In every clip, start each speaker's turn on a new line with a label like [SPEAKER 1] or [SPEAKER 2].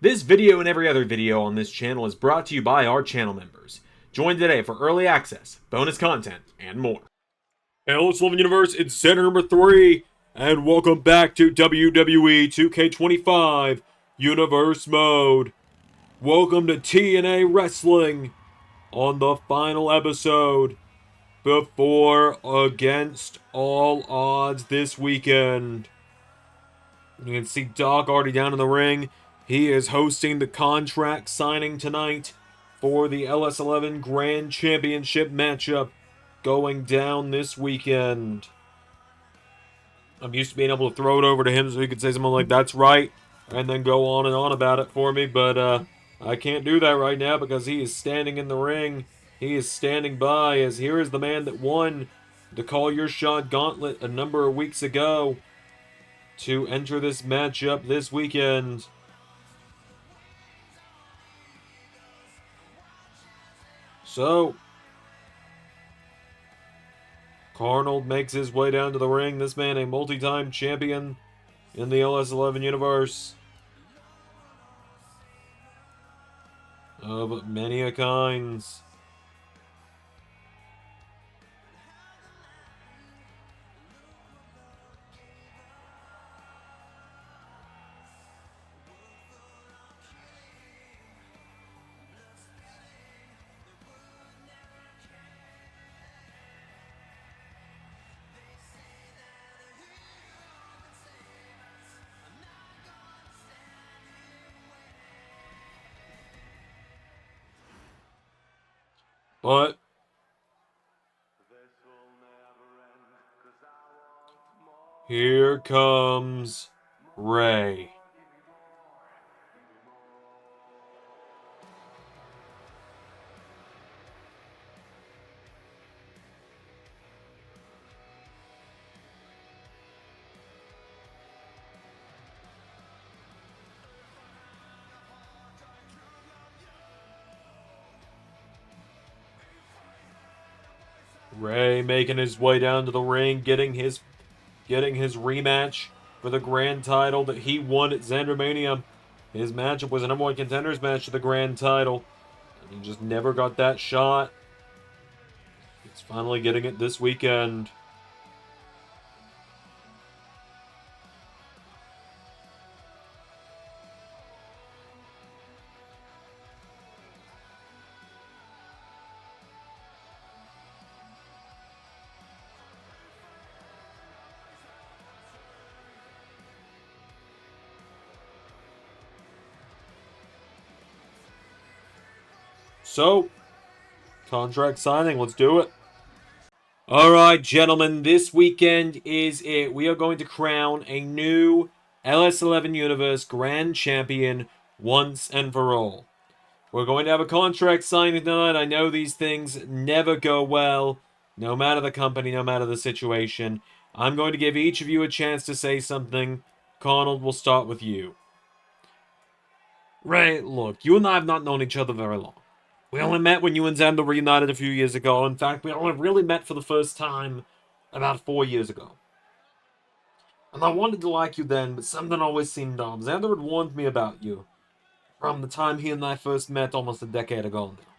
[SPEAKER 1] This video and every other video on this channel is brought to you by our channel members. Join today for early access, bonus content, and more. Hey, let's love universe, it's center number 3, and welcome back to WWE 2K25 Universe Mode. Welcome to TNA Wrestling on the final episode before Against All Odds this weekend. You can see Doc already down in the ring. He is hosting the contract signing tonight for the LS11 Grand Championship matchup going down this weekend. I'm used to being able to throw it over to him so he could say something like, "That's right," and then go on and on about it for me, but I can't do that right now because he is standing in the ring. He is standing by, as here is the man that won the Call Your Shot Gauntlet a number of weeks ago to enter this matchup this weekend. So, Carnold makes his way down to the ring. This man, a multi-time champion in the LS11 universe of many a kinds. But here comes Ray. Ray making his way down to the ring, getting his rematch for the grand title that he won at Xandermania. His matchup was a number 1 contenders match for the grand title, and he just never got that shot. He's finally getting it this weekend. So, contract signing, let's do it. Alright, gentlemen, this weekend is it. We are going to crown a new LS11 Universe Grand Champion once and for all. We're going to have a contract signing tonight. I know these things never go well, no matter the company, no matter the situation. I'm going to give each of you a chance to say something. Carnold, we'll start with you. Ray, look, you and I have not known each other very long. We only met when you and Xander reunited a few years ago. In fact, we only really met for the first time about 4 years ago. And I wanted to like you then, but something always seemed off. Xander had warned me about you from the time he and I first met almost a decade ago now.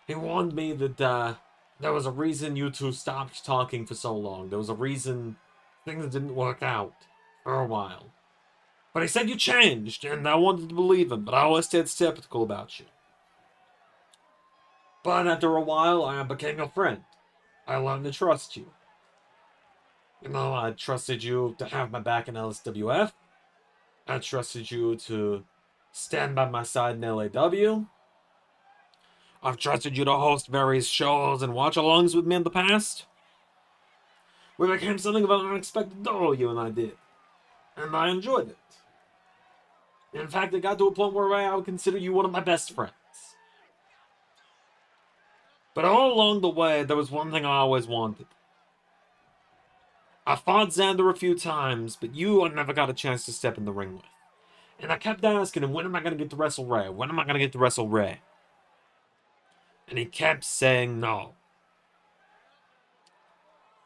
[SPEAKER 1] He warned me that there was a reason you two stopped talking for so long. There was a reason things didn't work out for a while. But he said you changed, and I wanted to believe him, but I always stayed skeptical about you. But after a while, I became your friend. I learned to trust you. You know, I trusted you to have my back in LSWF. I trusted you to stand by my side in LAW. I've trusted you to host various shows and watch-alongs with me in the past. We became something of an unexpected duo, you and I did. And I enjoyed it. In fact, it got to a point where I would consider you one of my best friends. But all along the way, there was one thing I always wanted. I fought Xander a few times, but you I never got a chance to step in the ring with. And I kept asking him, when am I going to get to wrestle Ray? When am I going to get to wrestle Ray? And he kept saying no.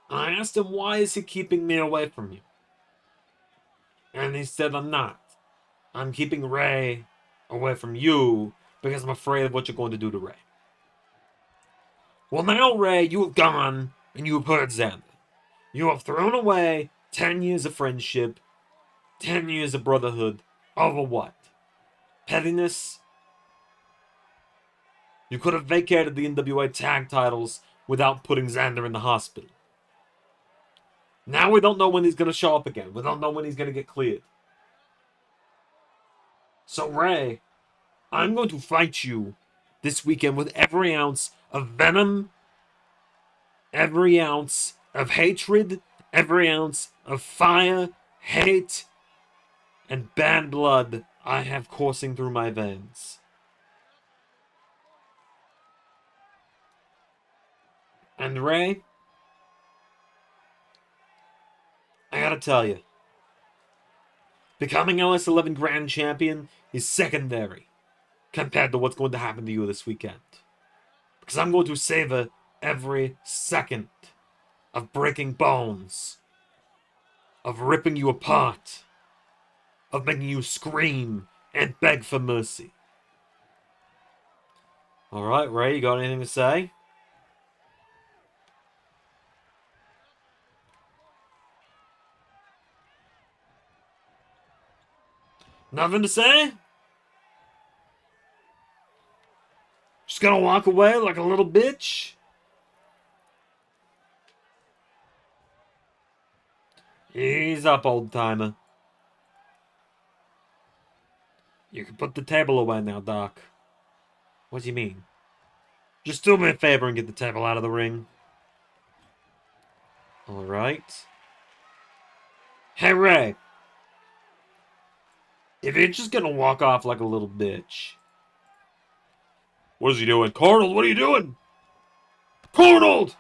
[SPEAKER 1] And I asked him, why is he keeping me away from you? And he said, I'm not. I'm keeping Ray away from you because I'm afraid of what you're going to do to Ray. Well, now, Ray, you have gone and you have hurt Xander. You have thrown away 10 years of friendship, 10 years of brotherhood. Over what? Pettiness? You could have vacated the NWA tag titles without putting Xander in the hospital. Now we don't know when he's going to show up again. We don't know when he's going to get cleared. So, Ray, I'm going to fight you this weekend with every ounce of venom, every ounce of hatred, every ounce of fire, hate, and bad blood I have coursing through my veins. And Ray, I gotta tell you, becoming LS11 Grand Champion is secondary compared to what's going to happen to you this weekend. Because I'm going to savor every second of breaking bones, of ripping you apart, of making you scream and beg for mercy. Alright, Ray, you got anything to say? Nothing to say? Just gonna walk away like a little bitch? Ease up, old timer. You can put the table away now, Doc. What do you mean? Just do me a favor and get the table out of the ring. Alright. Hey, Ray. If you're just gonna walk off like a little bitch. What is he doing? Carnold, what are you doing? Carnold!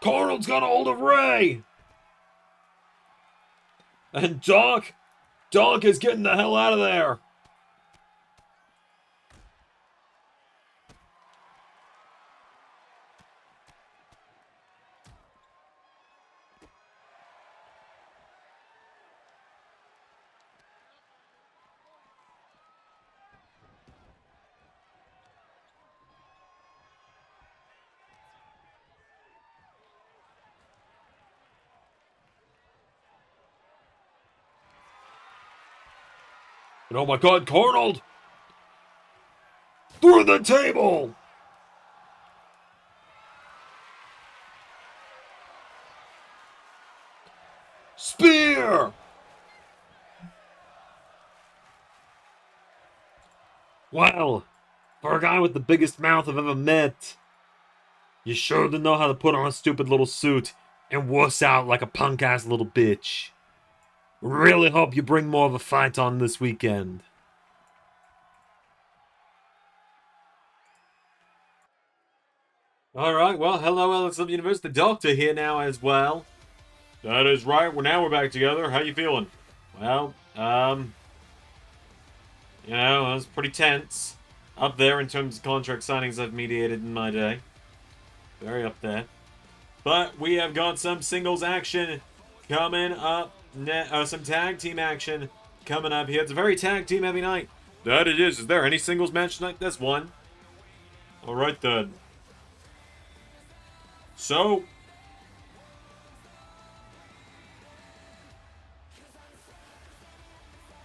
[SPEAKER 1] Carnold's got a hold of Ray! And Doc is getting the hell out of there! And oh my god, Carnold! Through the table! Spear! Well, for a guy with the biggest mouth I've ever met, you sure do know how to put on a stupid little suit and wuss out like a punk-ass little bitch. Really hope you bring more of a fight on this weekend. Alright, well, hello, LS11 Universe. The Doctor here now as well. That is right. We're back together. How you feeling? Well, you know, it was pretty tense. Up there in terms of contract signings I've mediated in my day. Very up there. But we have got some singles action coming up. Some tag team action coming up here. It's a very tag team heavy night. That it is. Is there any singles match tonight? There's one. Alright then. So,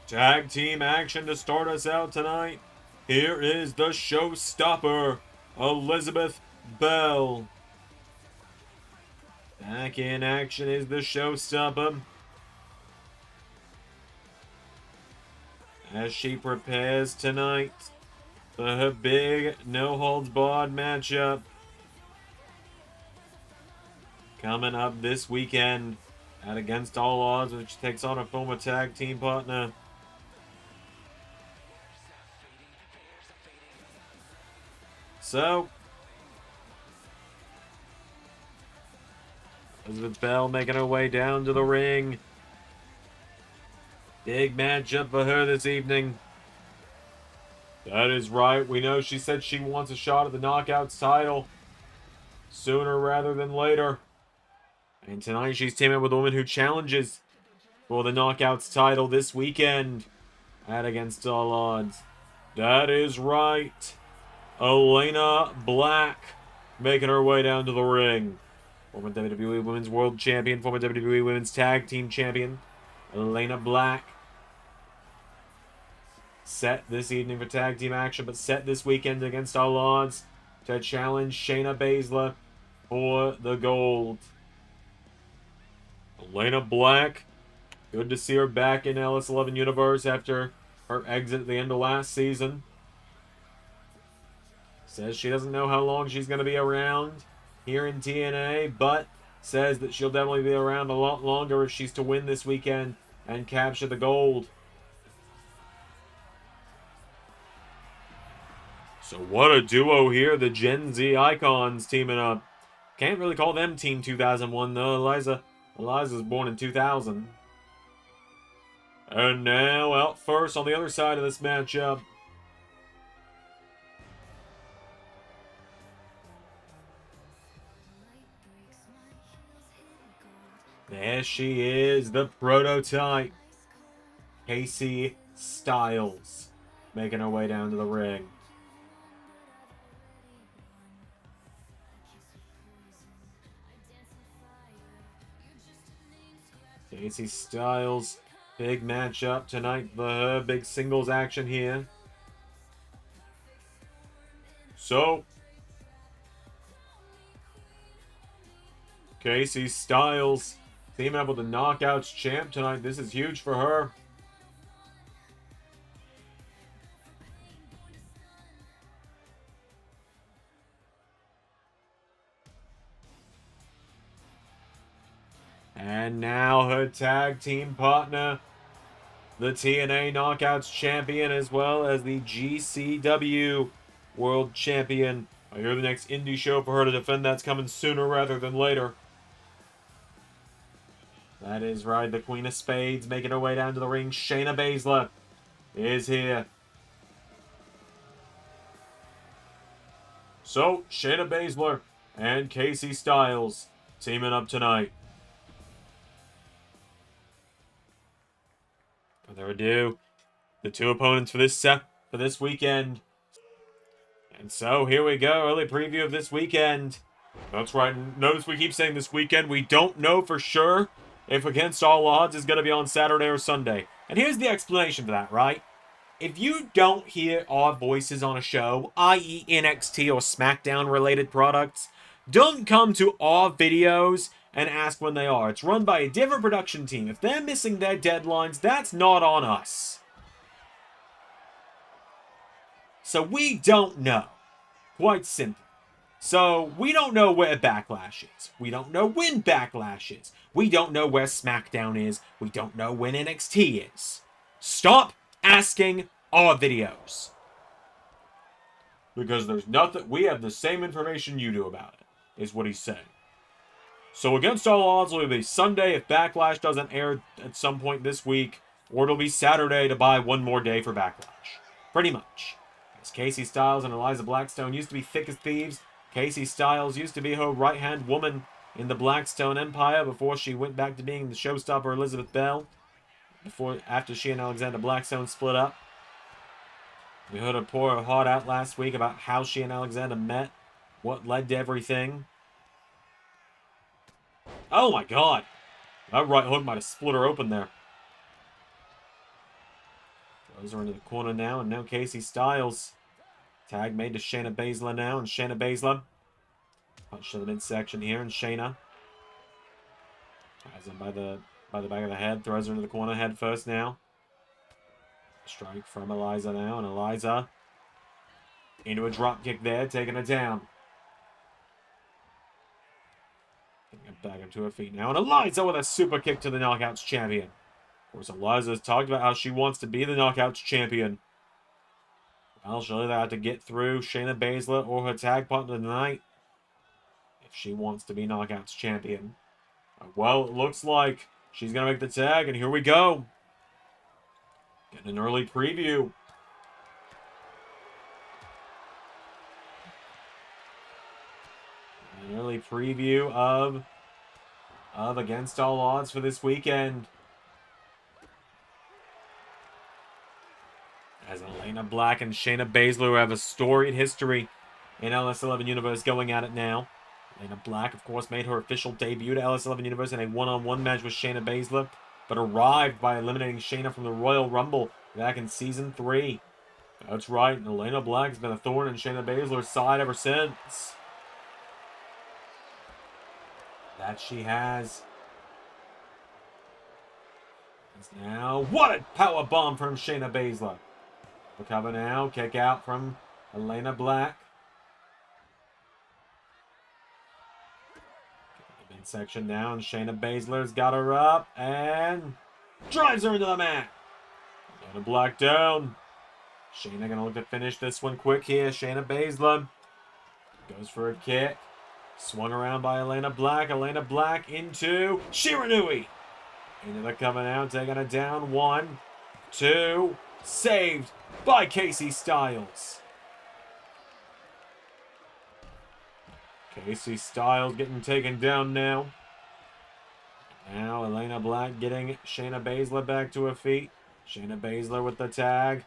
[SPEAKER 1] tag team action to start us out tonight. Here is the showstopper, Elizabeth Belle. Back in action is the showstopper. As she prepares tonight for her big no-holds-barred matchup. Coming up this weekend at Against All Odds, which takes on a former tag team partner. So, Elizabeth Belle making her way down to the ring. Big matchup for her this evening. That is right. We know she said she wants a shot at the Knockouts title. sooner rather than later. And tonight she's teaming up with a woman who challenges for the Knockouts title this weekend at Against All Odds. That is right. Elayna Black making her way down to the ring. Former WWE Women's World Champion, former WWE Women's Tag Team Champion, Elayna Black. Set this evening for tag team action, but set this weekend Against All Odds to challenge Shayna Baszler for the gold. Elayna Black, good to see her back in LS11 Universe after her exit at the end of last season. Says she doesn't know how long she's going to be around here in TNA, but says that she'll definitely be around a lot longer if she's to win this weekend and capture the gold. So what a duo here, the Gen Z icons teaming up. Can't really call them Team 2001 though. Eliza's born in 2000. And now out first on the other side of this matchup, there she is, the prototype, Kacy Styles, making her way down to the ring. Kacy Styles, big matchup tonight for her, big singles action here. So, Kacy Styles teaming up with the Knockouts champ tonight. This is huge for her. And now her tag team partner, the TNA Knockouts champion, as well as the GCW World Champion. I hear the next indie show for her to defend that's coming sooner rather than later. That is right, the Queen of Spades making her way down to the ring. Shayna Baszler is here. So, Shayna Baszler and Kacy Styles teaming up tonight. Without further ado, the two opponents for this weekend. And so, here we go, early preview of this weekend. That's right, notice we keep saying this weekend. We don't know for sure if Against All Odds is going to be on Saturday or Sunday. And here's the explanation for that, right? If you don't hear our voices on a show, i.e. NXT or SmackDown related products, don't come to our videos and ask when they are. It's run by a different production team. If they're missing their deadlines, that's not on us. So we don't know. Quite simple. So we don't know where Backlash is. We don't know when Backlash is. We don't know where SmackDown is. We don't know when NXT is. Stop asking our videos. Because there's nothing, we have the same information you do about it, is what he's saying. So Against All Odds will be Sunday if Backlash doesn't air at some point this week, or it'll be Saturday to buy one more day for Backlash. Pretty much. As Kacy Styles and Eliza Blackstone used to be thick as thieves, Kacy Styles used to be her right-hand woman in the Blackstone Empire before she went back to being the showstopper Elizabeth Belle. After she and Alexander Blackstone split up. We heard her pour her heart out last week about how she and Alexander met, what led to everything. Oh my god! That right hook might have split her open there. Throws her into the corner now, and now Kacy Styles. Tag made to Shayna Baszler now, and Shayna Baszler. Punch to the midsection here, and Shayna has him by the back of the head, throws her into the corner head first now. Strike from Eliza now, and Eliza into a drop kick there, taking her down. Getting her back up to her feet now, and Eliza with a super kick to the Knockouts champion. Of course, Eliza's talked about how she wants to be the Knockouts champion. Well, she'll either have to get through Shayna Baszler or her tag partner tonight if she wants to be Knockouts champion. Well, it looks like she's going to make the tag, and here we go. Getting an early preview. An early preview of Against All Odds for this weekend. As Elayna Black and Shayna Baszler have a storied history in LS11 Universe going at it now. Elayna Black, of course, made her official debut to LS11 Universe in a one-on-one match with Shayna Baszler, but arrived by eliminating Shayna from the Royal Rumble back in Season 3. That's right, Elayna Black has been a thorn in Shayna Baszler's side ever since. That she has. Now, what a power bomb from Shayna Baszler. Recover now, kick out from Elayna Black. Midsection now, and Shayna Baszler's got her up and drives her into the mat. Elayna Black down. Shayna gonna look to finish this one quick here. Shayna Baszler goes for a kick. Swung around by Elayna Black. Elayna Black into Shiranui. Into the cover now, taking it down. 1, 2, saved by Kasey Styles. Kasey Styles getting taken down now. Now Elayna Black getting Shayna Baszler back to her feet. Shayna Baszler with the tag.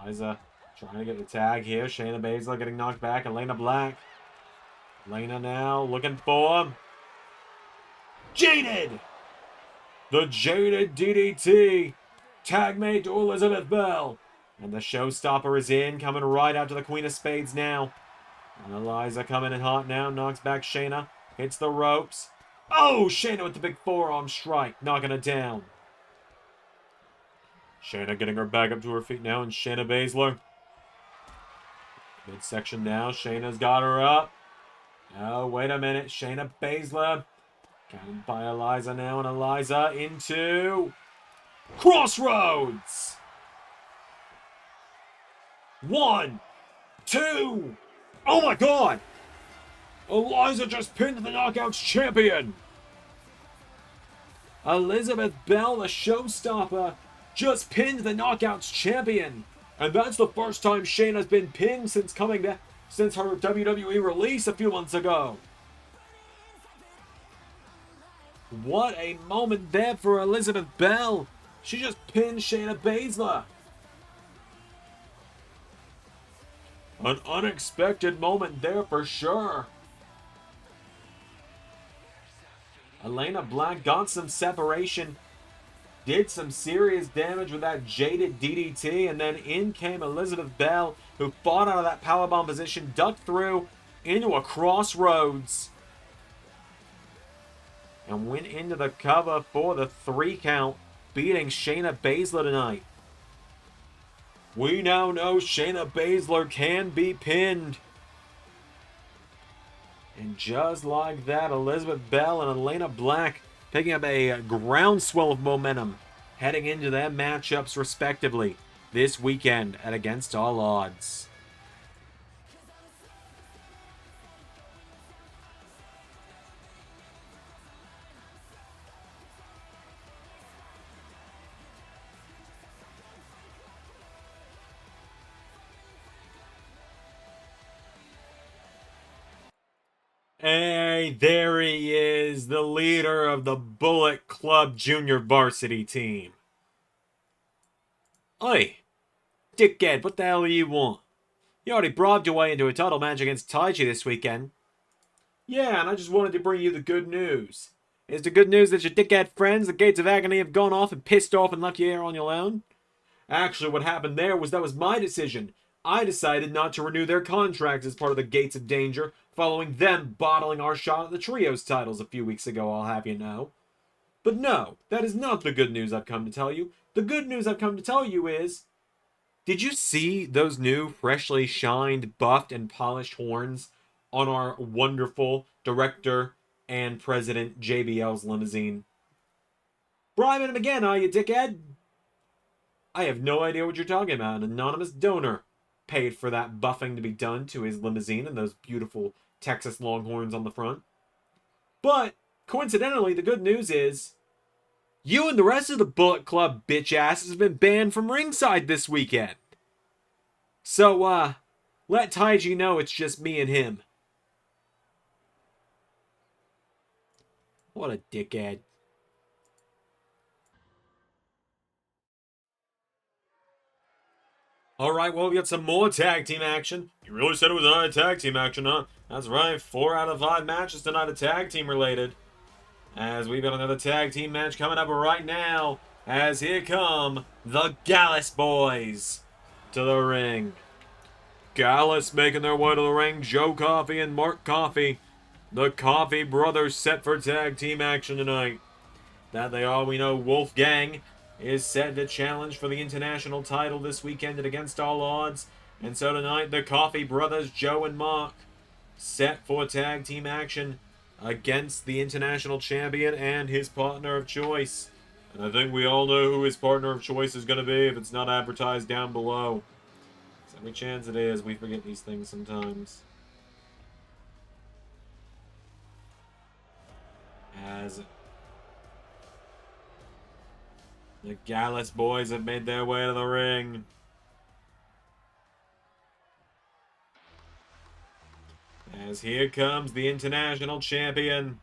[SPEAKER 1] Eliza trying to get the tag here. Shayna Baszler getting knocked back. Elayna Black. Elayna now looking for Jaded. The Jaded DDT. Tag mate to Elizabeth Belle. And the showstopper is in. Coming right out to the Queen of Spades now. And Eliza coming in hot now. Knocks back Shayna. Hits the ropes. Oh, Shayna with the big forearm strike. Knocking it down. Shayna getting her back up to her feet now. And Shayna Baszler. Midsection now. Shayna's got her up. Oh, wait a minute. Shayna Baszler. Counted by Eliza now. And Eliza into Crossroads. 1, 2. Oh my God. Eliza just pinned the Knockouts champion. Elizabeth Belle, the showstopper, just pinned the Knockouts champion. And that's the first time Shayna's been pinned since coming back, since her WWE release a few months ago. What a moment there for Elizabeth Belle. She just pinned Shayna Baszler. An unexpected moment there for sure. Elayna Black got some separation. Did some serious damage with that Jaded DDT. And then in came Elizabeth Belle, who fought out of that powerbomb position. Ducked through into a Crossroads. And went into the cover for the 3 count. Beating Shayna Baszler tonight. We now know Shayna Baszler can be pinned. And just like that, Elizabeth Belle and Elayna Black picking up a groundswell of momentum heading into their matchups respectively this weekend at Against All Odds. Hey, there he is, the leader of the Bullet Club Junior Varsity team. Oi, dickhead, what the hell do you want? You already bribed your way into a title match against Taichi this weekend. Yeah, and I just wanted to bring you the good news. Is the good news that your dickhead friends, the Gates of Agony, have gone off and pissed off and left you here on your own? Actually, what happened there was that was my decision. I decided not to renew their contracts as part of the Gates of Danger, following them bottling our shot at the Trios titles a few weeks ago, I'll have you know. But no, that is not the good news I've come to tell you. The good news I've come to tell you is, did you see those new, freshly shined, buffed, and polished horns on our wonderful director and president JBL's limousine? Bribing him again, are you, dickhead? I have no idea what you're talking about. An anonymous donor paid for that buffing to be done to his limousine and those beautiful Texas Longhorns on the front. But, coincidentally, the good news is You and the rest of the Bullet Club bitch asses have been banned from ringside this weekend. So, let Taiji know it's just me and him. What a dickhead. Alright, well, we got some more tag team action. You really said it was not a tag team action, huh? That's right, 4 out of 5 matches tonight are tag team related. As we've got another tag team match coming up right now. As here come the Gallus boys to the ring. Gallus making their way to the ring. Joe Coffey and Mark Coffey. The Coffey brothers set for tag team action tonight. That they are, we know Wolfgang is set to challenge for the international title this weekend at Against All Odds. And so tonight, the Coffey brothers, Joe and Mark, set for tag team action against the international champion and his partner of choice. And I think we all know who his partner of choice is going to be if it's not advertised down below. So every chance it is, we forget these things sometimes. As the Gallus boys have made their way to the ring. As here comes the international champion.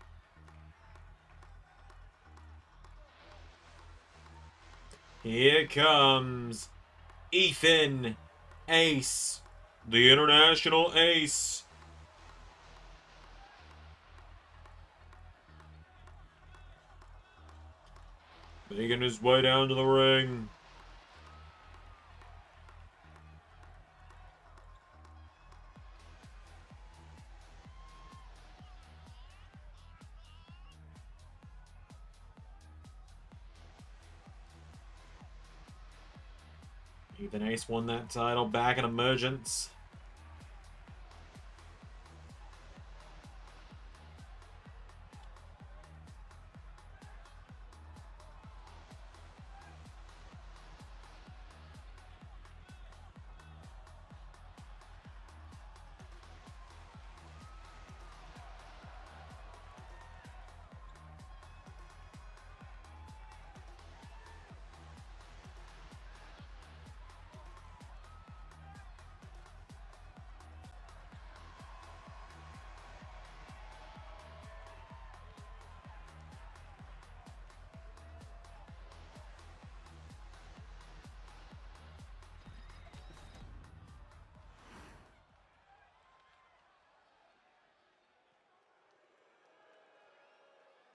[SPEAKER 1] Here comes Ethan Ace, the international ace. Making his way down to the ring. Ethan Ace won that title back in Emergence.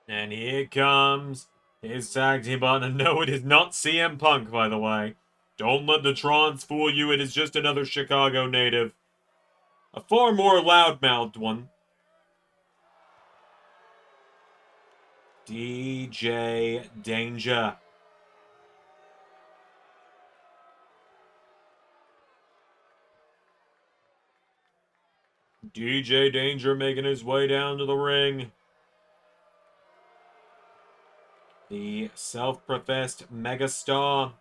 [SPEAKER 1] And here comes his tag team partner. No, it is not CM Punk, by the way. Don't let the trance fool you. It is just another Chicago native. A far more loudmouthed one. DJ Danger. DJ Danger making his way down to the ring. The self-professed megastar.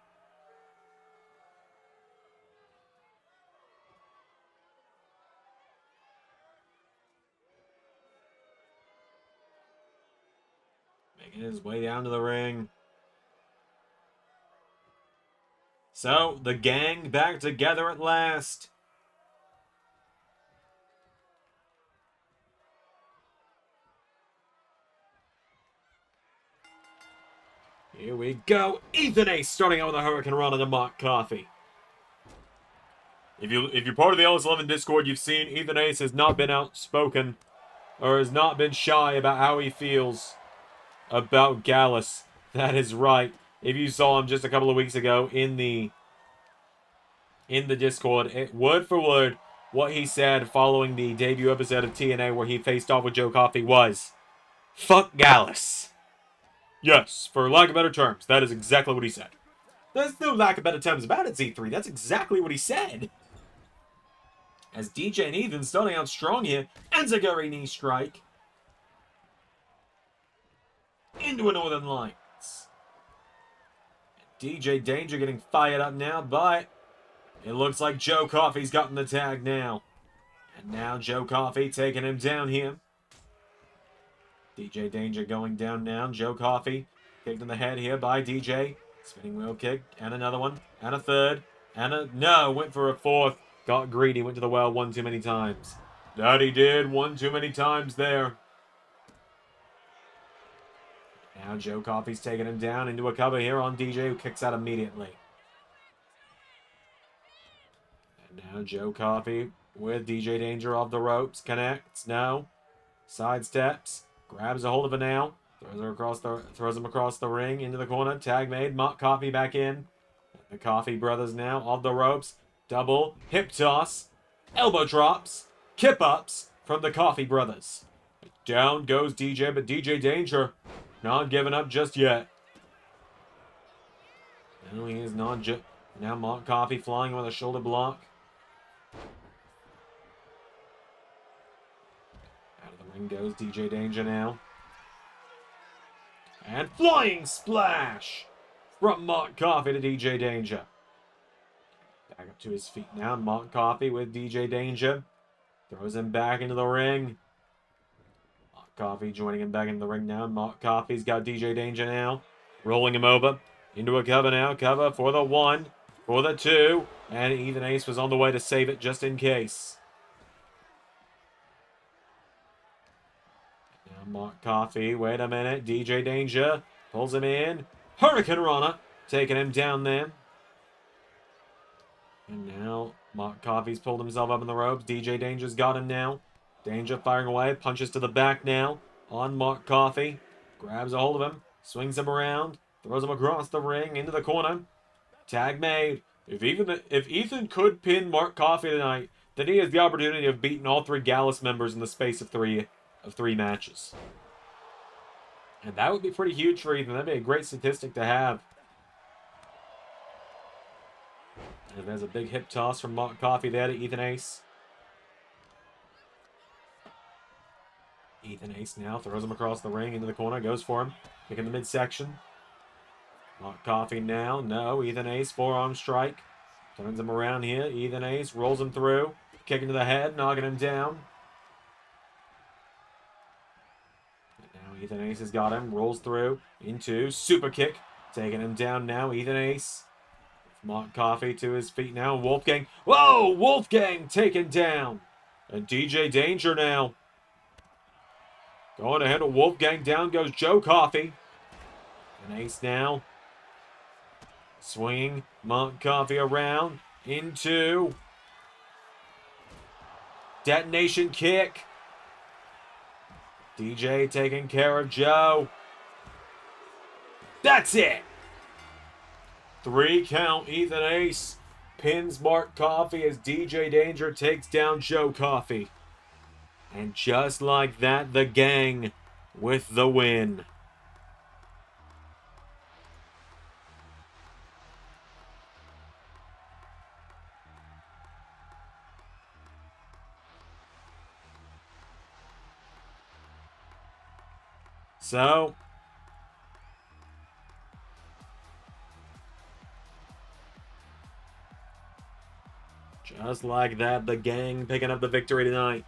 [SPEAKER 1] Making his way down to the ring. So, the gang back together at last. Here we go. Ethan Ace starting out with a Hurricane Run into Mark Coffey. If you're part of the LS11 Discord, you've seen Ethan Ace has not been outspoken or has not been shy about how he feels about Gallus. That is right. If you saw him just a couple of weeks ago in the Discord, word for word, what he said following the debut episode of TNA where he faced off with Joe Coffey was, "Fuck Gallus." Yes, for lack of better terms, that is exactly what he said. There's no lack of better terms about it, Z3. That's exactly what he said. As DJ and Ethan starting out strong here. Enziguri knee strike. Into a Northern Lights. DJ Danger getting fired up now, but it looks like Joe Coffey's gotten the tag now. And now Joe Coffey taking him down here. DJ Danger going down now. Joe Coffey Kicked in the head here by DJ. Spinning wheel kick. And another one. And a third. And a... No, went for a fourth. Got greedy. Went to the well one too many times. That he did. One too many times there. Now Joe Coffey's taking him down into a cover here on DJ, who kicks out immediately. And now Joe Coffey with DJ Danger off the ropes. Connects. No. Sidesteps. Grabs a hold of it now. Throws him across the ring into the corner. Tag made. Mock Coffey back in. The Coffey brothers now off the ropes. Double hip toss. Elbow drops. Kip ups from the Coffey brothers. Down goes DJ, but DJ Danger not giving up just yet. No, he is not just... Now Mock Coffey flying with a shoulder block. Out of the ring goes DJ Danger now. And flying splash from Mock Coffey to DJ Danger. Back up to his feet now. Mock Coffey with DJ Danger. Throws him back into the ring. Mock Coffey joining him back in the ring now. Mock Coffey's got DJ Danger now. Rolling him over. Into a cover now. Cover for the 1. For the 2. And Ethan Ace was on the way to save it just in case. Now Mock Coffey. Wait a minute. DJ Danger pulls him in. Hurricane Rana. Taking him down there. And now Mock Coffey's pulled himself up in the ropes. DJ Danger's got him now. Danger firing away. Punches to the back now on Mock Coffey. Grabs a hold of him. Swings him around. Throws him across the ring into the corner. Tag made. If Ethan could pin Mock Coffey tonight, then he has the opportunity of beating all 3 Gallus members in the space of three matches. And that would be pretty huge for Ethan. That'd be a great statistic to have. And there's a big hip toss from Mock Coffey there to Ethan Ace. Ethan Ace now throws him across the ring into the corner. Goes for him. Kick in the midsection. Mock Coffey now. No. Ethan Ace. Forearm strike. Turns him around here. Ethan Ace rolls him through. Kick into the head. Knocking him down. And now Ethan Ace has got him. Rolls through into super kick. Taking him down now. Ethan Ace. Mock Coffey to his feet now. Wolfgang. Whoa! Wolfgang taken down. And DJ Danger now. Going to handle Wolfgang. Down goes Joe Coffey. And Ace now. Swinging Mock Coffey around. Into. Detonation kick. DJ taking care of Joe. That's it. 3 count. Ethan Ace pins Mock Coffey as DJ Danger takes down Joe Coffey. And just like that, the gang with the win. So, just like that, the gang picking up the victory tonight.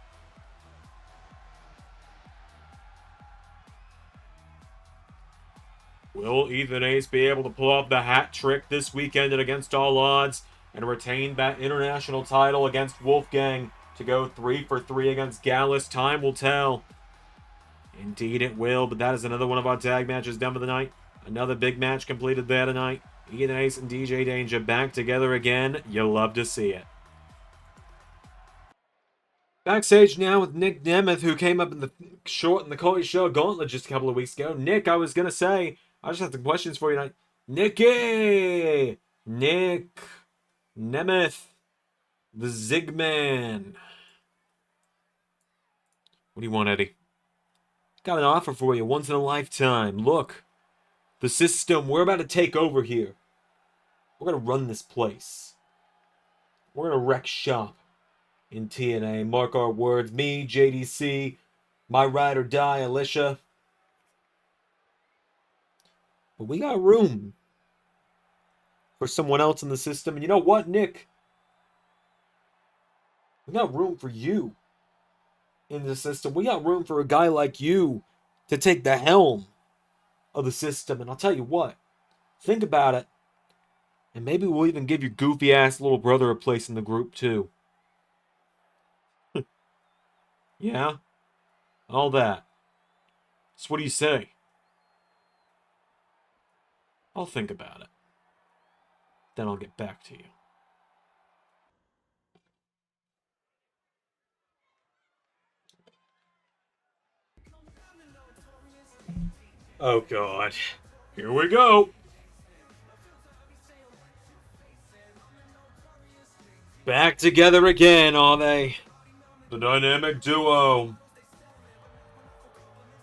[SPEAKER 1] Will Ethan Ace be able to pull off the hat trick this weekend at Against All Odds and retain that international title against Wolfgang to go 3 for 3 against Gallus? Time will tell. Indeed it will, but that is another one of our tag matches done for the night. Another big match completed there tonight. Ethan Ace and DJ Danger back together again. You'll love to see it. Backstage now with Nick Nemeth, who came up in the the Cody Show Gauntlet just a couple of weeks ago. Nick, I was going to say, I just have some questions for you tonight. Nick Nemeth, the Zigman. What do you want, Eddie? Got an offer for you, once in a lifetime. Look, the system, we're about to take over here. We're going to run this place. We're going to wreck shop in TNA. Mark our words. Me, JDC, my ride or die, Alicia. But we got room for someone else in the system. And you know what, Nick? We got room for you in the system. We got room for a guy like you to take the helm of the system. And I'll tell you what, think about it. And maybe we'll even give your goofy-ass little brother a place in the group, too. Yeah? All that. So what do you say? I'll think about it. Then I'll get back to you. Oh, God. Here we go. Back together again, are they? The dynamic duo.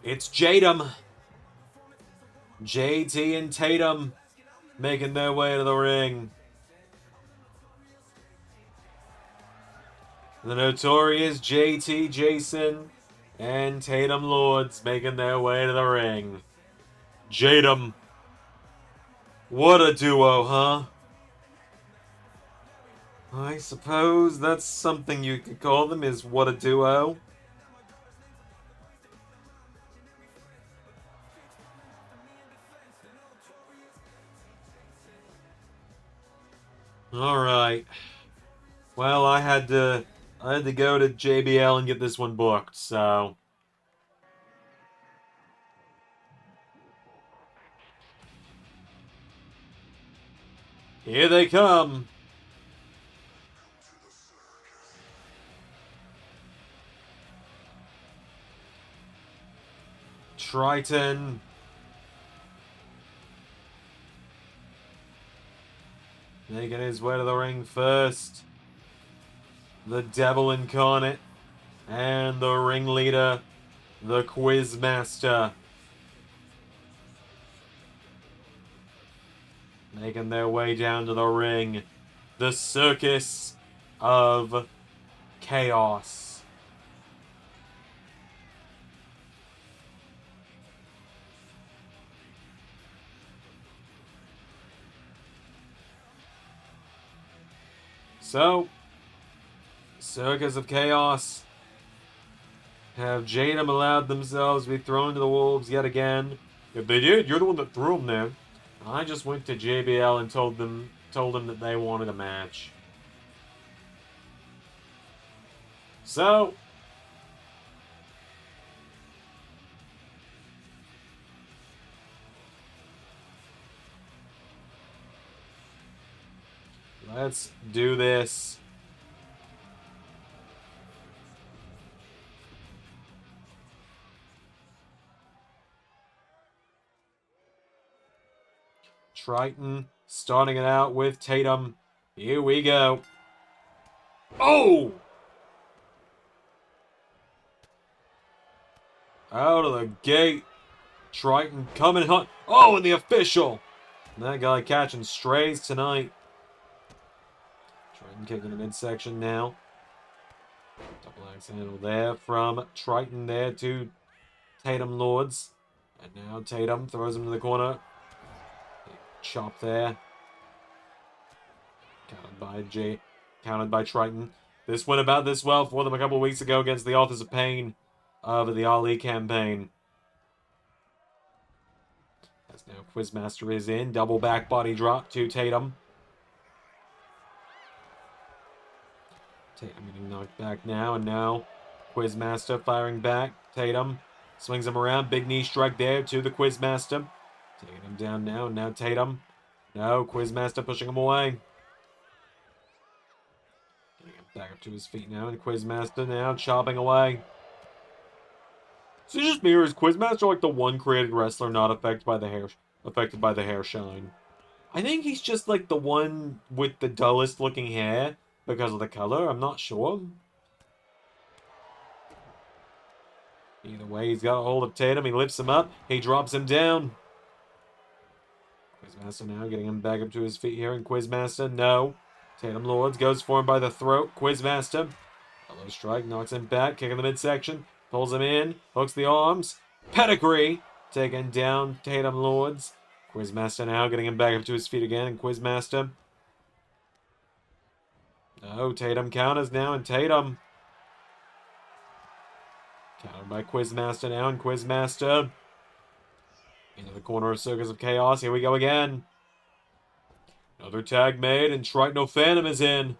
[SPEAKER 1] It's Jadam. JT and Tatum making their way to the ring. The notorious JT Jason and Tatum Lords making their way to the ring. Jadam. What a duo, huh? I suppose that's something you could call them, is what a duo. Alright. Well, I had to go to JBL and get this one booked, so. Here they come. Triton. Making his way to the ring first. The Devil Incarnate. And the ringleader, the Quizmaster. Making their way down to the ring. The Circus of Kaos. So, Circus of Kaos have Jadam allowed themselves to be thrown to the wolves yet again. If they did, you're the one that threw them there. I just went to JBL and told them that they wanted a match. So, let's do this. Triton starting it out with Tatum. Here we go. Oh! Out of the gate. Triton coming hot. Oh, and the official. That guy catching strays tonight. Triton kicking the midsection now. Double axe handle there from Triton there to Tatum Lords. And now Tatum throws him to the corner. Chop there. Countered by Triton. This went about this well for them a couple of weeks ago against the Authors of Pain of the Ali campaign. As now Quizmaster is in. Double back body drop to Tatum. Tatum getting knocked back now, and now Quizmaster firing back. Tatum swings him around. Big knee strike there to the Quizmaster. Taking him down now, and now Tatum. No, Quizmaster pushing him away. Getting him back up to his feet now, and Quizmaster now chopping away. So it just mirrors Quizmaster like the one created wrestler not affected by the hair shine. I think he's just like the one with the dullest looking hair because of the color. I'm not sure. Either way, he's got a hold of Tatum. He lifts him up. He drops him down. Quizmaster now getting him back up to his feet here. And Quizmaster, no. Tatum Lords goes for him by the throat. Quizmaster. Elbow strike, knocks him back. Kick in the midsection. Pulls him in. Hooks the arms. Pedigree. Taking down Tatum Lords. Quizmaster now getting him back up to his feet again. And Quizmaster. No, Tatum counters now. And Tatum. Countered by Quizmaster now. And Quizmaster Into the corner of Circus of Kaos. Here we go again. Another tag made, and Triton Phantom is in.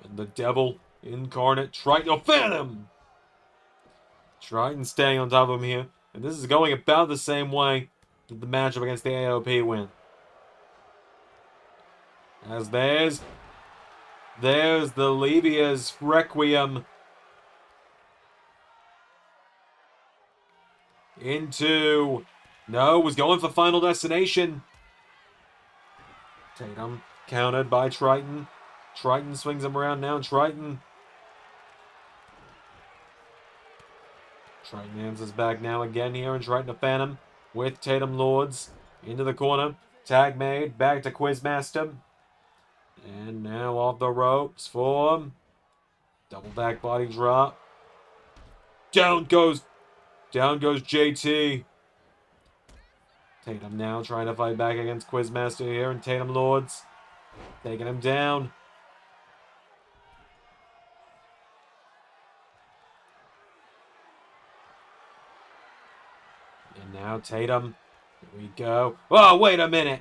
[SPEAKER 1] And the Devil Incarnate Triton Phantom. Triton staying on top of him here. And this is going about the same way that the matchup against the AOP win. As there's the Livia's Requiem. Was going for Final Destination. Tatum countered by Triton. Triton swings him around now. Triton answers back now again here, and Triton a Phantom with Tatum Lords into the corner. Tag made, back to Quizmaster. And now off the ropes for double back body drop. Down goes JT. Tatum now trying to fight back against Quizmaster here, and Tatum Lords taking him down. And now Tatum. Here we go. Oh, wait a minute.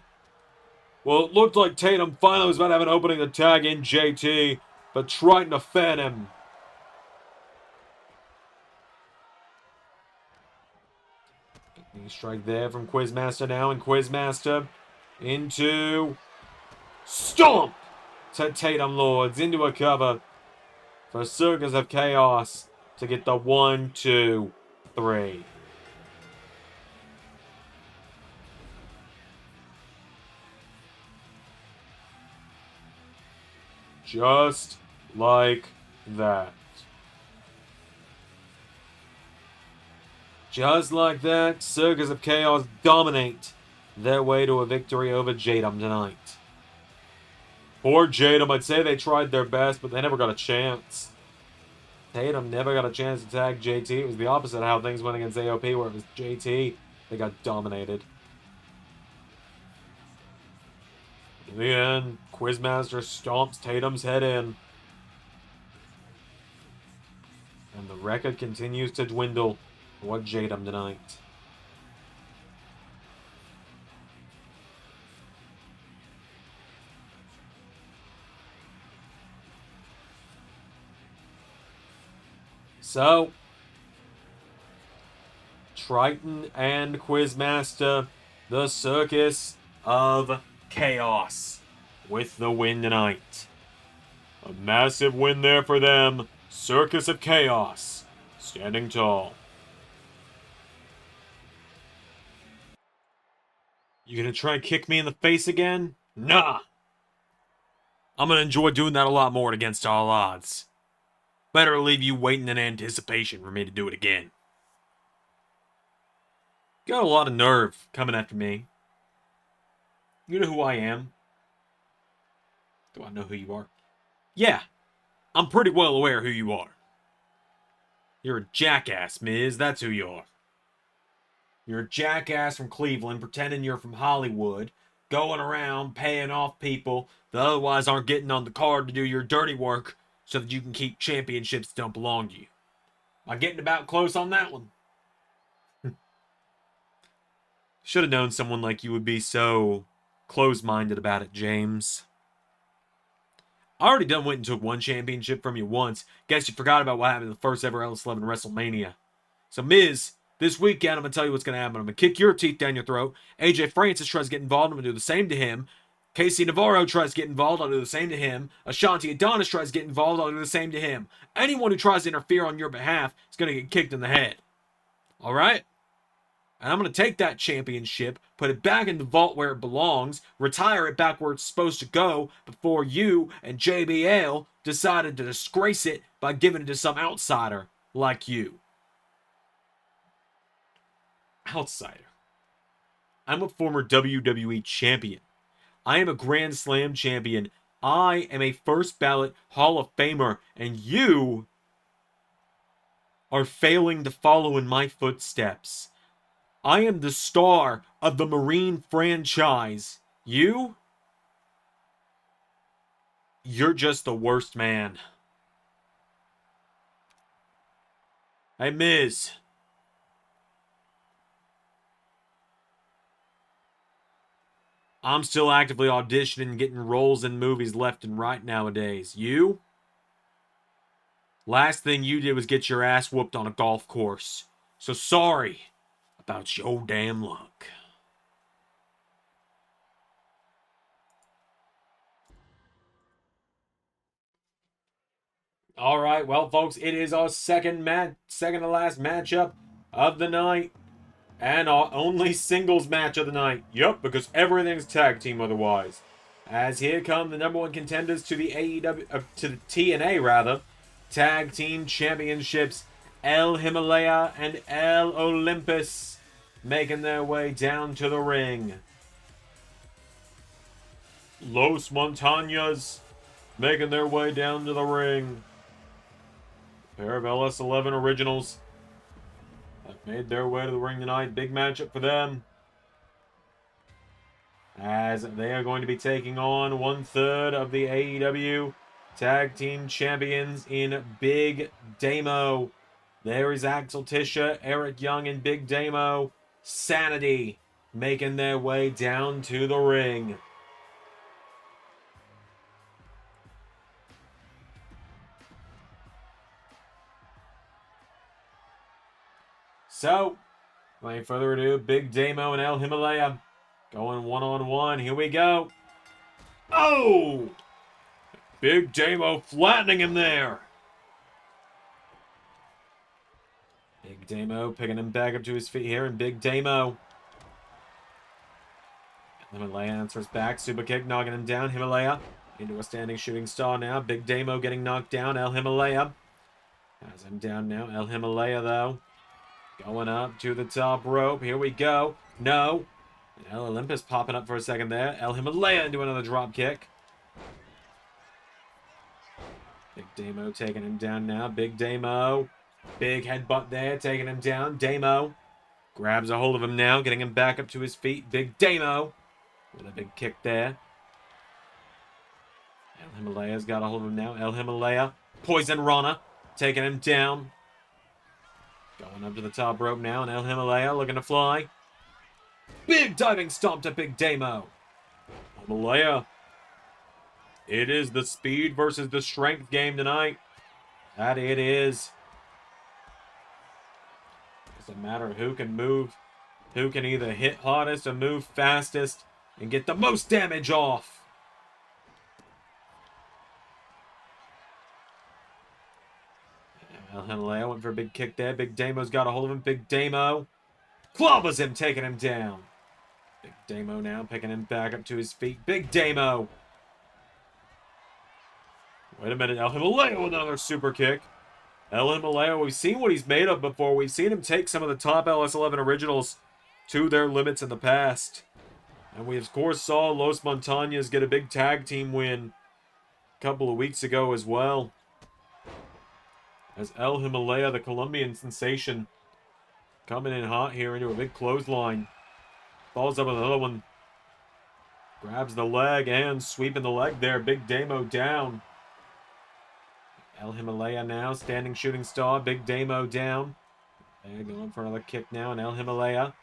[SPEAKER 1] Well, it looked like Tatum finally was about to have an opening to tag in JT, but Triton to fan him. Knee strike there from Quizmaster now, and Quizmaster into stomp to Tatum Lords into a cover for Circus of Kaos to get the 1, 2, 3. Just like that. Just like that, Circus of Kaos dominate their way to a victory over Jadam tonight. Poor Jadam, I'd say they tried their best, but they never got a chance. Tatum never got a chance to tag JT. It was the opposite of how things went against AOP, where it was JT. They got dominated. In the end, Quizmaster stomps Tatum's head in. And the record continues to dwindle. What Jadam tonight. So, Triton and Quizmaster, the Circus of Kaos, with the win tonight. A massive win there for them. Circus of Kaos, standing tall. You gonna try and kick me in the face again? Nah! I'm gonna enjoy doing that a lot more against all odds. Better leave you waiting in anticipation for me to do it again. Got a lot of nerve coming after me. You know who I am? Do I know who you are? Yeah, I'm pretty well aware who you are. You're a jackass, Miz. That's who you are. You're a jackass from Cleveland pretending you're from Hollywood, going around paying off people that otherwise aren't getting on the card to do your dirty work so that you can keep championships that don't belong to you. Am I getting about close on that one? Should have known someone like you would be so close-minded about it, James. I already done went and took one championship from you once. Guess you forgot about what happened in the first ever LS11 WrestleMania. So, Miz, this weekend, I'm going to tell you what's going to happen. I'm going to kick your teeth down your throat. AJ Francis tries to get involved. I'm going to do the same to him. Casey Navarro tries to get involved. I'll do the same to him. Ashanti Adonis tries to get involved. I'll do the same to him. Anyone who tries to interfere on your behalf is going to get kicked in the head. All right? And I'm going to take that championship, put it back in the vault where it belongs, retire it back where it's supposed to go before you and JBL decided to disgrace it by giving it to some outsider like you. Outsider. I'm a former WWE champion. I am a Grand Slam champion. I am a first ballot Hall of Famer, and you are failing to follow in my footsteps. I am the star of the Marine franchise. You're just the worst man. Hey, Miz. I'm still actively auditioning and getting roles in movies left and right nowadays. You? Last thing you did was get your ass whooped on a golf course. So sorry about your damn luck. All right, well, folks, it is our second to last matchup of the night, and our only singles match of the night. Yup, because everything's tag team otherwise. As here come the number one contenders to the to the TNA rather, tag team championships, El Himalaya and El Olympus, making their way down to the ring. Los Montañas making their way down to the ring. A pair of LS11 originals have made their way to the ring tonight. Big matchup for them, as they are going to be taking on 1/3 of the AEW Tag Team Champions in Big Damo. There is Axel Tisha, Eric Young, and Big Damo. Sanity making their way down to the ring. So, without further ado, Big Damo and El Himalaya going one-on-one. Here we go. Oh! Big Damo flattening him there. Big Damo picking him back up to his feet here, and Big Damo. Himalaya answers back. Super kick, knocking him down. Himalaya into a standing shooting star now. Big Damo getting knocked down. El Himalaya has him down now. El Himalaya, though, going up to the top rope. Here we go. No. El Olympus popping up for a second there. El Himalaya into another drop kick. Big Damo taking him down now. Big Damo. Big headbutt there, taking him down. Damo grabs a hold of him now, getting him back up to his feet. Big Damo with a big kick there. El Himalaya's got a hold of him now. El Himalaya. Poison Rana taking him down. Going up to the top rope now, and El Himalaya looking to fly. Big diving stomp to Big Damo. Himalaya. It is the speed versus the strength game tonight. That it is. Doesn't matter who can move, who can either hit hardest or move fastest and get the most damage off. El Himalaya went for a big kick there. Big Damo's got a hold of him. Big Damo clobbers him, taking him down. Big Damo now picking him back up to his feet. Big Damo. Wait a minute. El Himalaya with another super kick. El Himalaya, we've seen what he's made of before. We've seen him take some of the top LS11 originals to their limits in the past. And we, of course, saw Los Montañas get a big tag team win a couple of weeks ago as well. As El Himalaya, the Colombian sensation, coming in hot here into a big clothesline. Falls up with another one. Grabs the leg and sweeping the leg there. Big Damo down. El Himalaya now, standing shooting star. Big Damo down. They're going for another kick now, and El Himalaya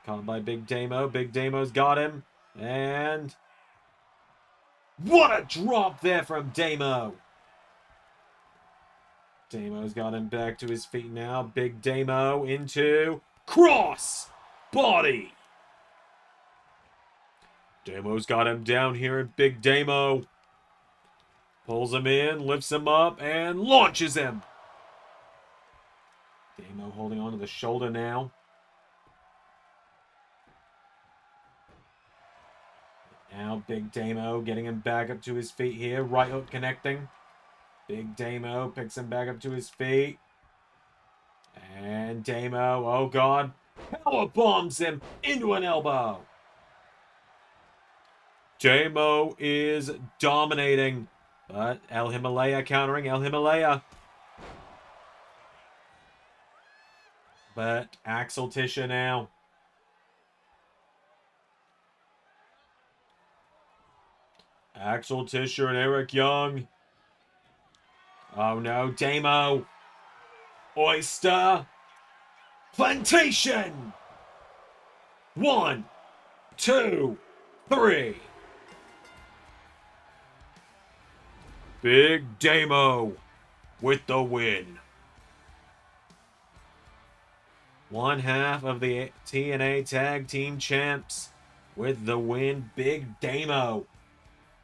[SPEAKER 1] caught by Big Damo. Big Damo's got him. And what a drop there from Damo. Damo's got him back to his feet now. Big Damo into cross body. Damo's got him down here, and Big Damo pulls him in, lifts him up, and launches him. Damo holding on to the shoulder now. Now Big Damo getting him back up to his feet here. Right hook connecting. Big Damo picks him back up to his feet. And Damo, oh God, power bombs him into an elbow. Damo is dominating. But El Himalaya countering. El Himalaya. But Axel Tisha now. Axel Tisha and Eric Young. Oh no, Damo. Oyster. Plantation. 1, 2, 3. Big Damo with the win. One half of the TNA Tag Team Champs with the win. Big Damo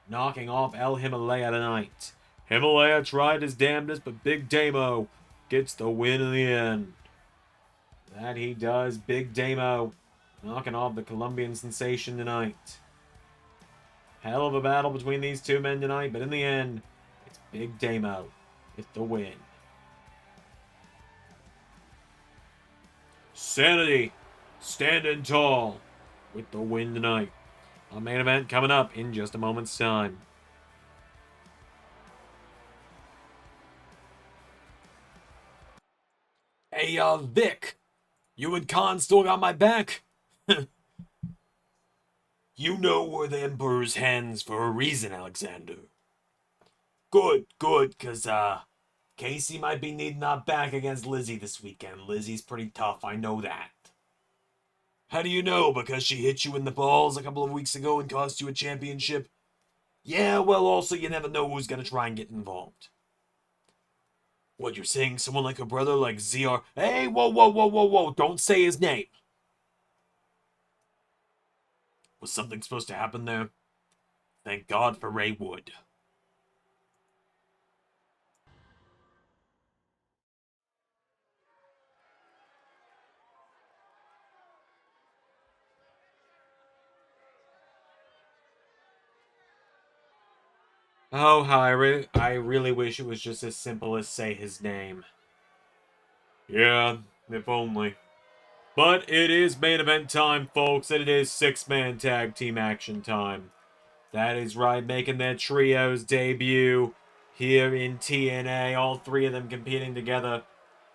[SPEAKER 1] knocking off El Himalaya tonight. Himalaya tried his damnedest, but Big Damo gets the win in the end. That he does. Big Damo knocking off the Colombian sensation tonight. Hell of a battle between these two men tonight, but in the end, it's Big Damo with the win. Sanity standing tall with the win tonight. Our main event coming up in just a moment's time. Hey, Vic, you and Khan still got my back? You know we're the Emperor's hands for a reason, Alexander. Good, because, Casey might be needing our back against Lizzie this weekend. Lizzie's pretty tough, I know that. How do you know? Because she hit you in the balls a couple of weeks ago and cost you a championship? Yeah, well, also, you never know who's gonna try and get involved. What, you're saying someone like her brother, like ZR? Hey, whoa, don't say his name. Was something supposed to happen there? Thank God for Ray Wood. Oh, how I really wish it was just as simple as say his name. Yeah, if only. But it is main event time, folks, and it is 6-man tag team action time. That is right, making their trios debut here in TNA. All three of them competing together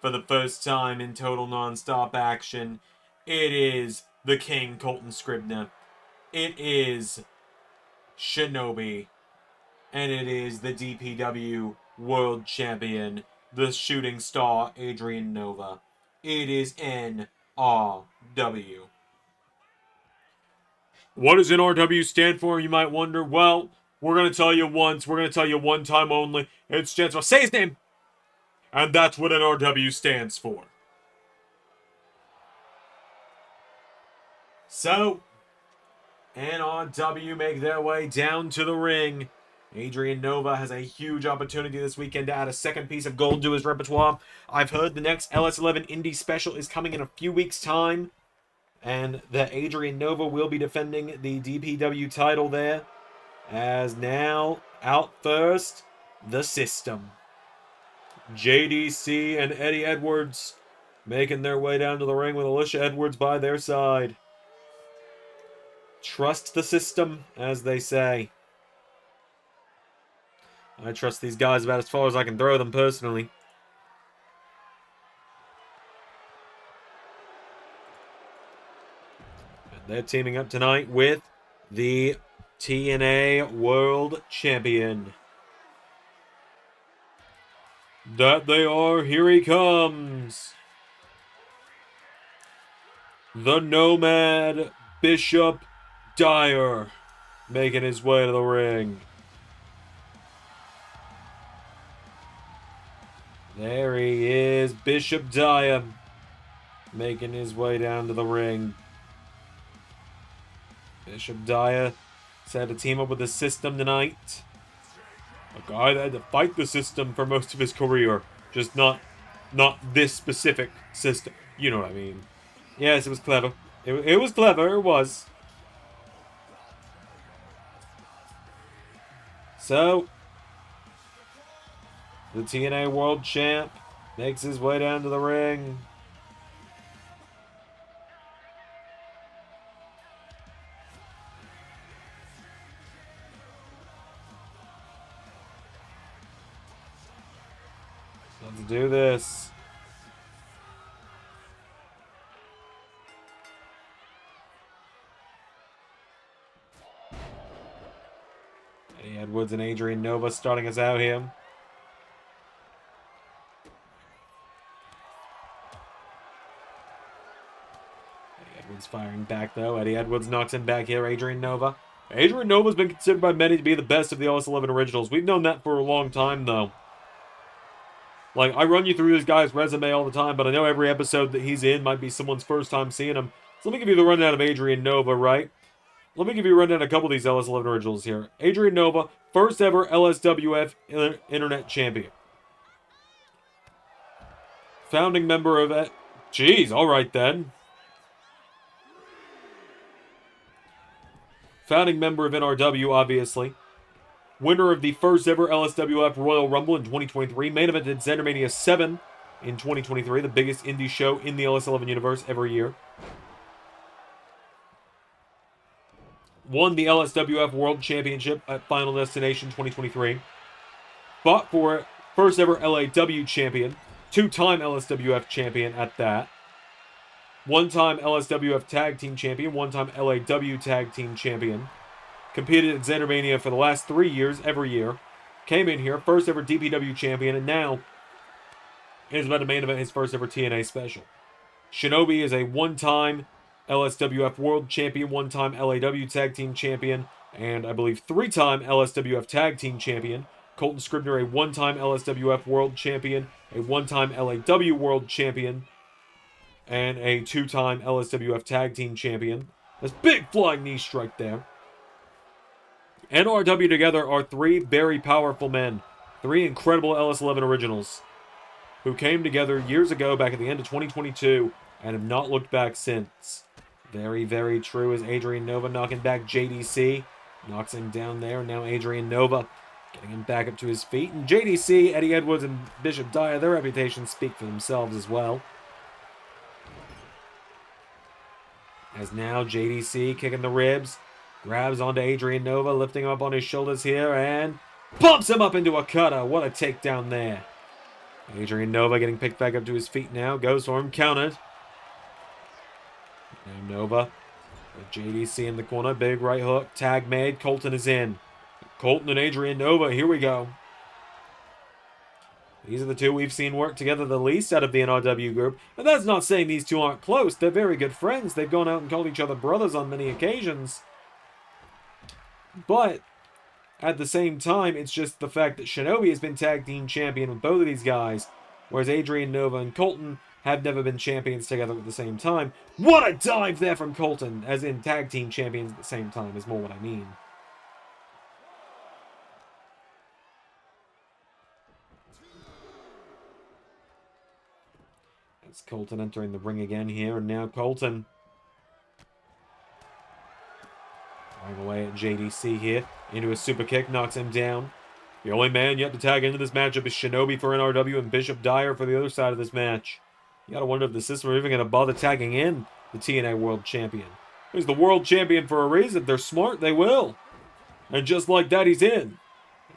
[SPEAKER 1] for the first time in total non-stop action. It is the King, Colton Scribner. It is Shinobi. And it is the DPW World Champion, the Shooting Star, Adrian Nova. It is NRW. What does NRW stand for, you might wonder? Well, we're going to tell you once. We're going to tell you one time only. It stands for, say his name! And that's what NRW stands for. So, NRW make their way down to the ring. Adrian Nova has a huge opportunity this weekend to add a second piece of gold to his repertoire. I've heard the next LS11 Indie special is coming in a few weeks' time, and that Adrian Nova will be defending the DPW title there. As now, out first, the System. JDC and Eddie Edwards making their way down to the ring with Alicia Edwards by their side. Trust the System, as they say. I trust these guys about as far as I can throw them personally. And they're teaming up tonight with the TNA World Champion. That they are, here he comes. The Nomad Bishop Dyer making his way to the ring. There he is, Bishop Dyer, making his way down to the ring. Bishop Dyer had to team up with the System tonight. A guy that had to fight the System for most of his career. Just not this specific System. You know what I mean. Yes, it was clever. It was clever, it was. So, the TNA World Champ makes his way down to the ring. Let's do this. Eddie Edwards and Adrian Nova starting us out here. Eddie Edwards firing back though. Eddie Edwards knocks him back here. Adrian Nova Adrian Nova's been considered by many to be the best of the LS11 originals. We've known that for a long time, though. Like, I run you through this guy's resume all the time, but I know every episode that he's in might be someone's first time seeing him. So let me give you the rundown of Adrian Nova, right? Let me give you a rundown of a couple of these LS11 originals here. Adrian Nova, first ever LSWF Internet Champion. Founding member of it. Jeez, alright then. Founding member of NRW, obviously. Winner of the first ever LSWF Royal Rumble in 2023. Main evented Xendermania 7 in 2023, the biggest indie show in the LS11 universe every year. Won the LSWF World Championship at Final Destination 2023. Fought for it. First ever LAW champion. Two-time LSWF champion at that. One-time LSWF Tag Team Champion. One-time LAW Tag Team Champion. Competed at Xendermania for the last 3 years, every year. Came in here, first ever DPW Champion, and now is about to main event his first ever TNA special. Shinobi is a one-time LSWF World Champion, one-time LAW Tag Team Champion, and I believe three-time LSWF Tag Team Champion. Colton Scribner, a one-time LSWF World Champion, a one-time LAW World Champion, and a two-time LSWF Tag Team Champion. This big flying knee strike there. NRW together are three very powerful men. Three incredible LS11 originals who came together years ago back at the end of 2022 and have not looked back since. Very, very true as Adrian Nova knocking back JDC. Knocks him down there. Now Adrian Nova getting him back up to his feet. And JDC, Eddie Edwards, and Bishop Dyer, their reputations speak for themselves as well. As now JDC kicking the ribs. Grabs onto Adrian Nova, lifting him up on his shoulders here, and pumps him up into a cutter. What a takedown there. Adrian Nova getting picked back up to his feet now. Goes for him, countered. Now Nova with JDC in the corner. Big right hook. Tag made. Colton is in. Colton and Adrian Nova. Here we go. These are the two we've seen work together the least out of the NRW group. And that's not saying these two aren't close. They're very good friends. They've gone out and called each other brothers on many occasions. But at the same time, it's just the fact that Shinobi has been tag team champion with both of these guys, whereas Adrian Nova and Colton have never been champions together at the same time. What a dive there from Colton, as in tag team champions at the same time is more what I mean. That's Colton entering the ring again here, and now Colton going away at JDC here. Into a super kick, knocks him down. The only man yet to tag into this matchup is Shinobi for NRW and Bishop Dyer for the other side of this match. You gotta wonder if the system are even gonna bother tagging in the TNA World Champion. He's the World Champion for a reason. If they're smart, they will. And just like that, he's in.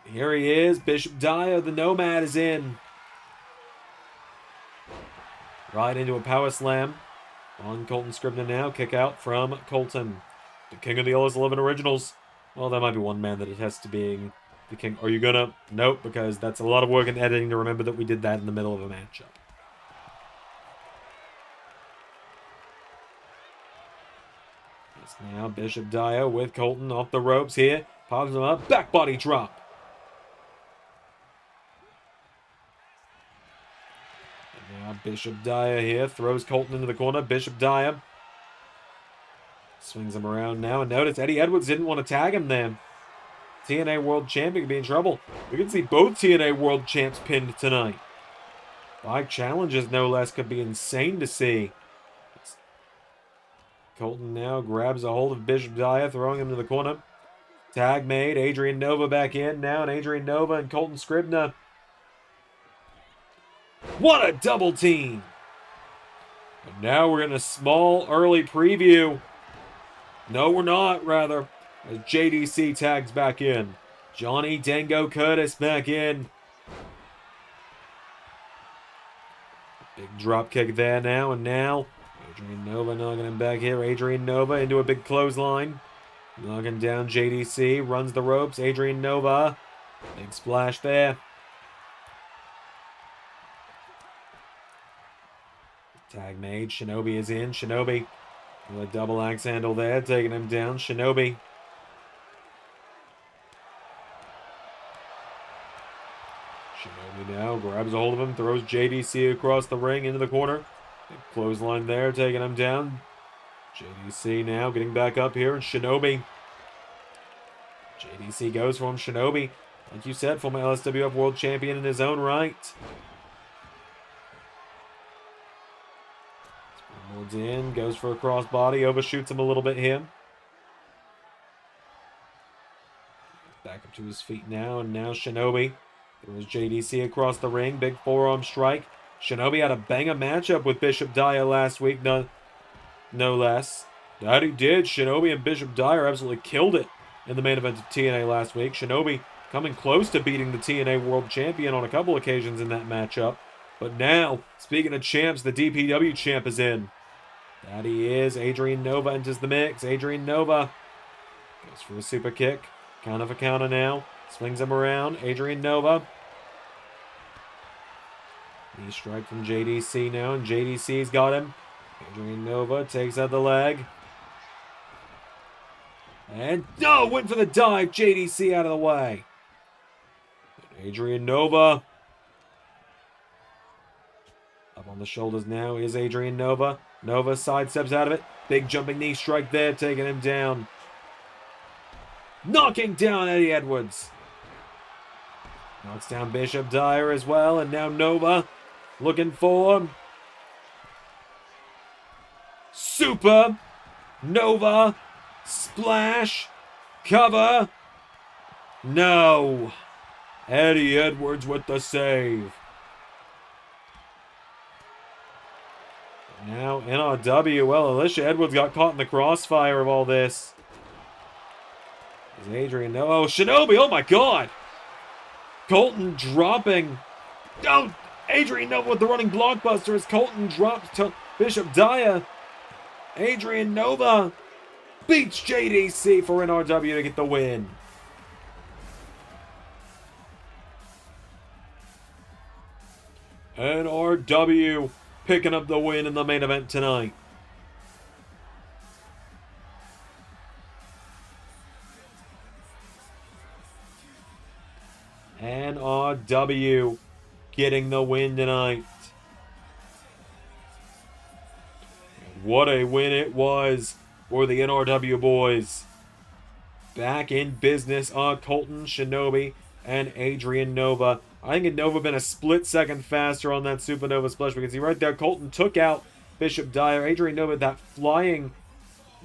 [SPEAKER 1] Here he is. Bishop Dyer, the Nomad, is in. Right into a power slam on Colton Scribner now. Kick out from Colton. The king of the LS11 originals. Well, there might be one man that attests to being the king. Are you gonna? Nope, because that's a lot of work in editing to remember that we did that in the middle of a matchup. It's now Bishop Dyer with Colton off the ropes here. Pops him up. Back body drop. And now Bishop Dyer here throws Colton into the corner. Bishop Dyer swings him around now, and notice Eddie Edwards didn't want to tag him then. TNA World Champion could be in trouble. We can see both TNA World Champs pinned tonight. 5 challenges, no less, could be insane to see. Colton now grabs a hold of Bishop Dyer, throwing him to the corner. Tag made. Adrian Nova back in now, and Adrian Nova and Colton Scribner. What a double team! And now we're in a small early preview. No, we're not, rather. As JDC tags back in. Johnny Dango Curtis back in. Big drop kick there now, and now Adrian Nova knocking him back here. Adrian Nova into a big clothesline. Knocking down JDC. Runs the ropes. Adrian Nova. Big splash there. Tag made. Shinobi is in. Shinobi with a double axe handle there, taking him down. Shinobi grabs a hold of him, throws JDC across the ring into the corner. Big clothesline there, taking him down. JDC now getting back up here, and Shinobi. JDC goes for him. Shinobi, like you said, former LSWF World Champion in his own right. Springboards in, goes for a crossbody, overshoots him a little bit here. Back up to his feet now, and now Shinobi throws JDC across the ring. Big forearm strike. Shinobi had a banger matchup with Bishop Dyer last week, no less. That he did. Shinobi and Bishop Dyer absolutely killed it in the main event of TNA last week. Shinobi coming close to beating the TNA World Champion on a couple occasions in that matchup. But now, speaking of champs, the DPW champ is in. That he is. Adrian Nova enters the mix. Adrian Nova goes for a super kick. Counter for counter now. Swings him around. Adrian Nova. Knee strike from JDC now, and JDC's got him. Adrian Nova takes out the leg. And no, went for the dive. JDC out of the way. And Adrian Nova. Up on the shoulders now is Adrian Nova. Nova sidesteps out of it. Big jumping knee strike there, taking him down. Knocking down Eddie Edwards. Knocks down Bishop Dyer as well, and now Nova looking for him. Super Nova splash cover. No. Eddie Edwards with the save. Now NRW. Well, Alicia Edwards got caught in the crossfire of all this. Is Adrian? Oh, Shinobi! Oh my God! Colton dropping. Oh, Adrian Nova with the running blockbuster as Colton drops to Bishop Dyer. Adrian Nova beats JDC for NRW to get the win. NRW picking up the win in the main event tonight. NRW getting the win tonight. And what a win it was for the NRW boys. Back in business are Colton, Shinobi, and Adrian Nova. I think Nova been a split second faster on that Supernova splash. We can see right there, Colton took out Bishop Dyer. Adrian Nova, that flying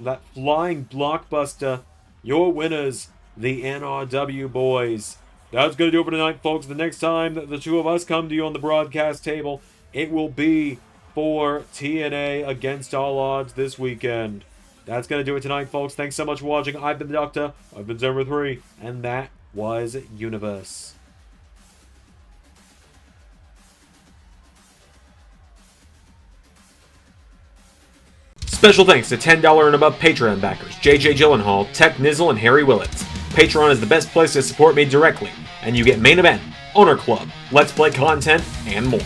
[SPEAKER 1] blockbuster. Your winners, the NRW boys. That's going to do it for tonight, folks. The next time that the two of us come to you on the broadcast table, it will be for TNA Against All Odds this weekend. That's going to do it tonight, folks. Thanks so much for watching. I've been the Doctor. I've been Zone 3. And that was Universe.
[SPEAKER 2] Special thanks to $10 and above Patreon backers JJ Gyllenhaal, Tech Nizzle, and Harry Willetts. Patreon is the best place to support me directly, and you get main event, Honor Club, Let's Play content, and more.